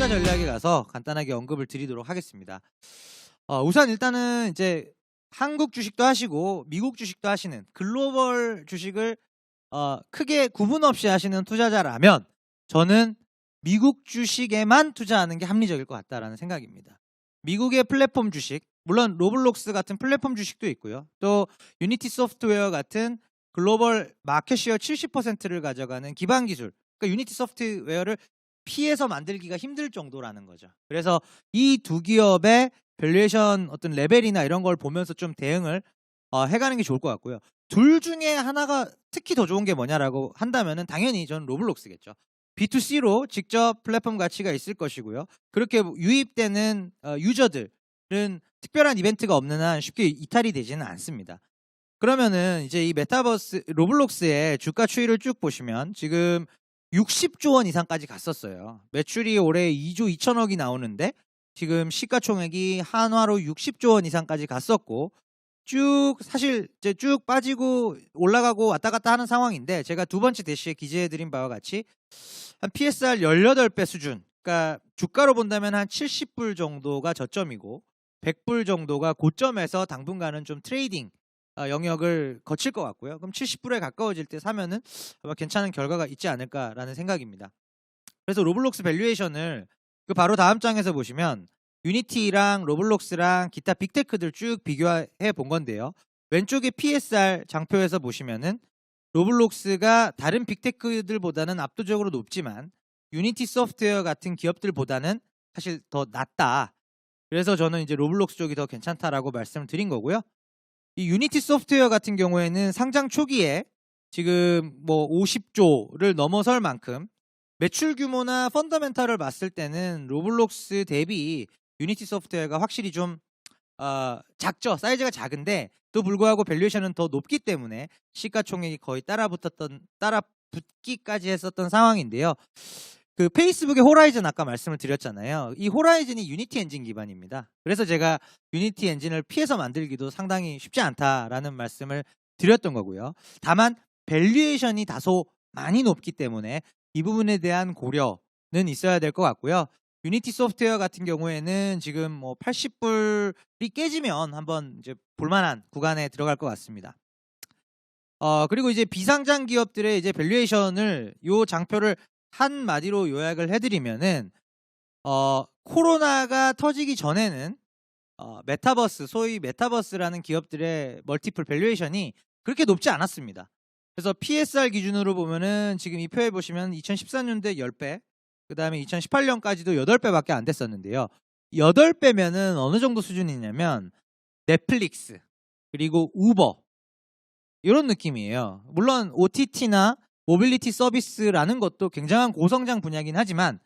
투자 전략에 가서 간단하게 언급을 드리도록 하겠습니다. 우선 일단은 이제 한국 주식도 하시고 미국 주식도 하시는 글로벌 주식을 크게 구분 없이 하시는 투자자라면 저는 미국 주식에만 투자하는 게 합리적일 것 같다라는 생각입니다. 미국의 플랫폼 주식, 물론 로블록스 같은 플랫폼 주식도 있고요. 또 유니티 소프트웨어 같은 글로벌 마켓시어 70%를 가져가는 기반 기술, 그러니까 유니티 소프트웨어를 피해서 만들기가 힘들 정도라는 거죠. 그래서 이 두 기업의 밸류에이션 어떤 레벨이나 이런 걸 보면서 좀 대응을 해가는 게 좋을 것 같고요. 둘 중에 하나가 특히 더 좋은 게 뭐냐라고 한다면은 당연히 저는 로블록스겠죠. B2C로 직접 플랫폼 가치가 있을 것이고요. 그렇게 유입되는 유저들은 특별한 이벤트가 없는 한 쉽게 이탈이 되지는 않습니다. 그러면은 이제 이 메타버스 로블록스의 주가 추이를 쭉 보시면 지금 60조 원 이상까지 갔었어요. 매출이 올해 2조 2천억이 나오는데 지금 시가총액이 한화로 60조 원 이상까지 갔었고 쭉 사실 이제 쭉 빠지고 올라가고 왔다 갔다 하는 상황인데 제가 두 번째 대시에 기재해드린 바와 같이 한 PSR 18배 수준, 그러니까 주가로 본다면 한 70불 정도가 저점이고 100불 정도가 고점에서 당분간은 좀 트레이딩 영역을 거칠 것 같고요. 그럼 70불에 가까워질 때 사면은 아마 괜찮은 결과가 있지 않을까라는 생각입니다. 그래서 로블록스 밸류에이션을 그 바로 다음 장에서 보시면 유니티랑 로블록스랑 기타 빅테크들 쭉 비교해 본 건데요. 왼쪽에 PSR 장표에서 보시면은 로블록스가 다른 빅테크들보다는 압도적으로 높지만 유니티 소프트웨어 같은 기업들보다는 사실 더 낮다. 그래서 저는 이제 로블록스 쪽이 더 괜찮다라고 말씀을 드린 거고요. 이 유니티 소프트웨어 같은 경우에는 상장 초기에 지금 뭐 50조를 넘어설 만큼 매출 규모나 펀더멘탈을 봤을 때는 로블록스 대비 유니티 소프트웨어가 확실히 좀 작죠. 사이즈가 작은데 또 불구하고 밸류에이션은 더 높기 때문에 시가총액이 거의 따라붙기까지 했었던 상황인데요. 그 페이스북의 호라이즌 아까 말씀을 드렸잖아요. 이 호라이즌이 유니티 엔진 기반입니다. 그래서 제가 유니티 엔진을 피해서 만들기도 상당히 쉽지 않다라는 말씀을 드렸던 거고요. 다만 밸류에이션이 다소 많이 높기 때문에 이 부분에 대한 고려는 있어야 될 것 같고요. 유니티 소프트웨어 같은 경우에는 지금 뭐 80불이 깨지면 한번 이제 볼만한 구간에 들어갈 것 같습니다. 그리고 이제 비상장 기업들의 이제 밸류에이션을 요 장표를 한마디로 요약을 해드리면은 코로나가 터지기 전에는 메타버스, 소위 메타버스라는 기업들의 멀티플 밸류에이션이 그렇게 높지 않았습니다. 그래서 PSR 기준으로 보면은 지금 이 표에 보시면 2014년도에 10배, 그 다음에 2018년까지도 8배밖에 안 됐었는데요. 8배면은 어느 정도 수준이냐면 넷플릭스, 그리고 우버 이런 느낌이에요. 물론 OTT나 모빌리티 서비스라는 것도 굉장한 고성장 분야긴 하지만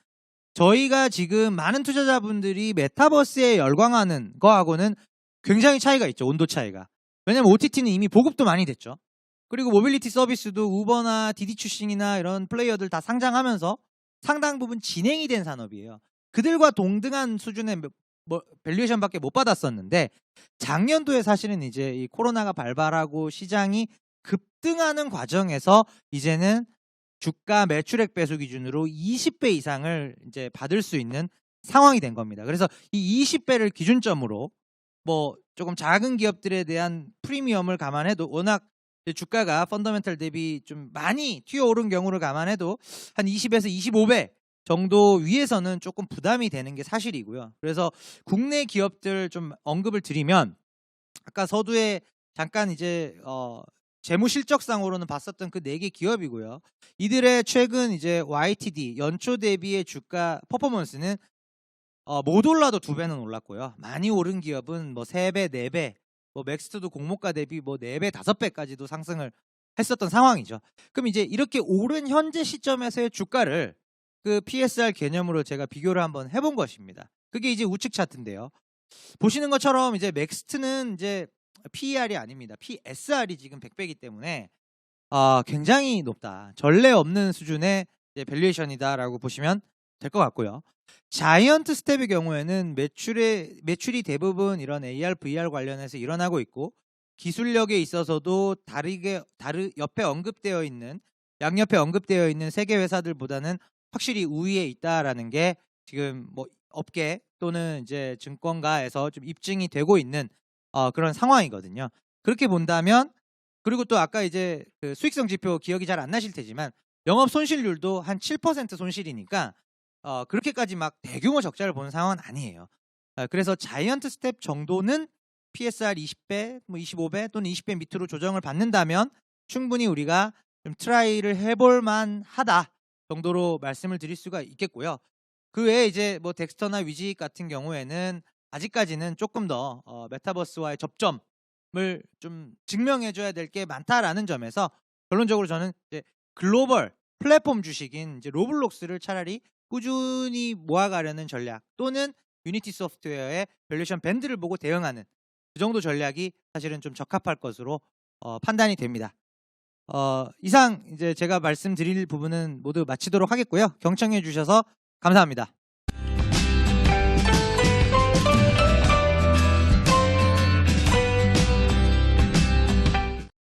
저희가 지금 많은 투자자분들이 메타버스에 열광하는 거하고는 굉장히 차이가 있죠. 온도 차이가. 왜냐면 OTT는 이미 보급도 많이 됐죠. 그리고 모빌리티 서비스도 우버나 디디추싱이나 이런 플레이어들 다 상장하면서 상당 부분 진행이 된 산업이에요. 그들과 동등한 수준의 밸류에이션밖에 못 받았었는데 작년도에 사실은 이제 이 코로나가 발발하고 시장이 급등하는 과정에서 이제는 주가 매출액 배수 기준으로 20배 이상을 이제 받을 수 있는 상황이 된 겁니다. 그래서 이 20배를 기준점으로 뭐 조금 작은 기업들에 대한 프리미엄을 감안해도 워낙 주가가 펀더멘탈 대비 좀 많이 튀어오른 경우를 감안해도 한 20에서 25배 정도 위에서는 조금 부담이 되는 게 사실이고요. 그래서 국내 기업들 좀 언급을 드리면 아까 서두에 잠깐 이제 재무 실적상으로는 봤었던 그 4개 기업이고요. 이들의 최근 이제 YTD 연초 대비의 주가 퍼포먼스는 못 올라도 2배는 올랐고요. 많이 오른 기업은 뭐 3배, 4배, 뭐 맥스트도 공모가 대비 뭐 4배, 5배까지도 상승을 했었던 상황이죠. 그럼 이제 이렇게 오른 현재 시점에서의 주가를 그 PSR 개념으로 제가 비교를 한번 해본 것입니다. 그게 이제 우측 차트인데요. 보시는 것처럼 이제 맥스트는 이제 PER이 아닙니다. PSR이 지금 100배이기 때문에 굉장히 높다. 전례 없는 수준의 이제 밸류에이션이다라고 보시면 될 것 같고요. 자이언트 스텝의 경우에는 매출이 대부분 이런 AR, VR 관련해서 일어나고 있고 기술력에 있어서도 옆에 언급되어 있는 양옆에 언급되어 있는 세계 회사들보다는 확실히 우위에 있다라는 게 지금 뭐 업계 또는 이제 증권가에서 좀 입증이 되고 있는 그런 상황이거든요. 그렇게 본다면 그리고 또 아까 이제 그 수익성 지표 기억이 잘 안 나실 테지만 영업 손실률도 한 7% 손실이니까 그렇게까지 막 대규모 적자를 보는 상황은 아니에요. 그래서 자이언트 스텝 정도는 PSR 20배, 뭐 25배 또는 20배 밑으로 조정을 받는다면 충분히 우리가 좀 트라이를 해볼 만하다 정도로 말씀을 드릴 수가 있겠고요. 그 외에 이제 뭐 덱스터나 위직 같은 경우에는 아직까지는 조금 더 메타버스와의 접점을 좀 증명해줘야 될 게 많다라는 점에서 결론적으로 저는 이제 글로벌 플랫폼 주식인 이제 로블록스를 차라리 꾸준히 모아가려는 전략 또는 유니티 소프트웨어의 밸류에이션 밴드를 보고 대응하는 그 정도 전략이 사실은 좀 적합할 것으로 판단이 됩니다. 이상 이제 제가 말씀드릴 부분은 모두 마치도록 하겠고요. 경청해 주셔서 감사합니다.